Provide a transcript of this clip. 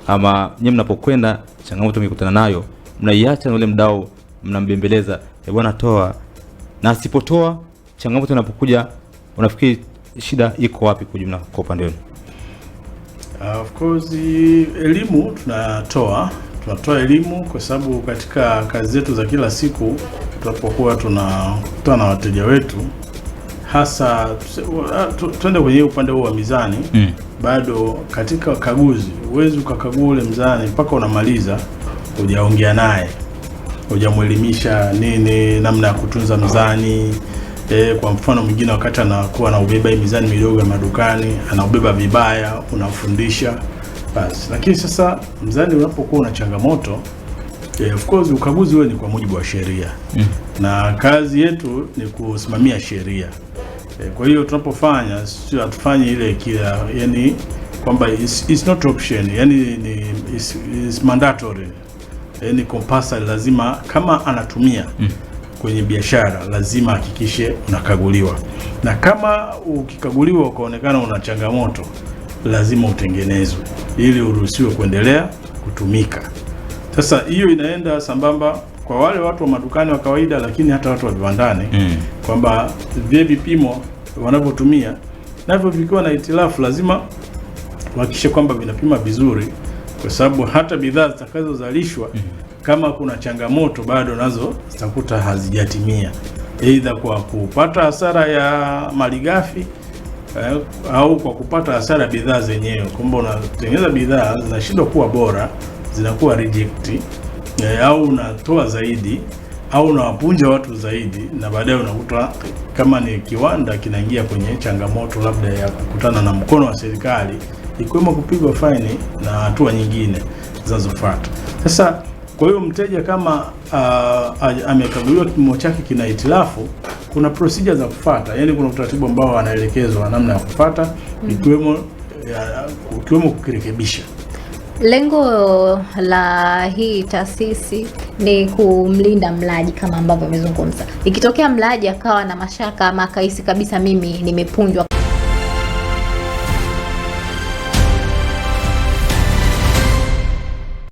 ama nyinyi mnapokwenda changamoto mkikutana nayo, mnaiacha na ule mdau mnambembeleza, bwana toa, na asipotoa changamoto inapokuja, unafikiri shida iko wapi kwa jumla kwa upande wenu? Of course elimu tunatoa elimu, kwa sababu katika kazi zetu za kila siku tunapokuwa tunakutana na wateja wetu, hasa tuende kwenye upande huu wa mizani. Bado katika kaguzi uwezi ukakagua ule mzani mpaka unamaliza hujaongea naye, hujamuelimisha nini namna ya kutunza mzani. Kwa mfano mwingine wakati anakuwa anaubeba mizani midogo ya madukani, anaubeba vibaya, unamfundisha basi. Lakini sasa mzani unapokuwa una changamoto, of course ukaguzi wewe ni kwa mujibu wa sheria. Na kazi yetu ni kusimamia sheria. Kwa hiyo tunapofanya sio hatufanyi ile kila, yani kwamba it's not option, yani is mandatory, yani compulsory, lazima kama anatumia kwenye biashara lazima hakikishe unakaguliwa, na kama ukikaguliwa ukaonekana una changamoto lazima utengenezwe ili uruhusiwe kuendelea kutumika. Sasa hiyo inaenda sambamba kwa wale watu wa madukani wa kawaida, lakini hata watu wa viwandani kwamba vile vipimo wanavyotumia navyo vikiwa na itilafu lazima wahakikishe kwamba vinapima vizuri, kwa sababu hata bidhaa zitakazozalishwa kama kuna changamoto bado nazo zitakuta hazijatimia, aidha kwa kupata hasara ya malighafi au kwa kupata hasara ya bidhaa zenyewe, kwamba unatengeneza bidhaa zinashindwa kuwa bora, zinakuwa reject, au unatoa zaidi au unawapunja watu zaidi, na baadaye unakuta kama ni kiwanda kinaingia kwenye changamoto labda ya kukutana na mkono wa serikali, ikiwemo kupigwa faini na hatua nyingine zinazofuata. Sasa kwa hiyo mteja kama amekaguliwa kipimo chake kina itilafu, kuna procedure za kufuata, yani kuna utaratibu ambao anaelekezwa namna ya kufuata, ikiwemo kukirekebisha. Lengo la hii taasisi ni kumlinda mlaji kama ambavyo amezungumza. Ikitokea mlaji akawa na mashaka ama akahisi kabisa mimi nimepunjwa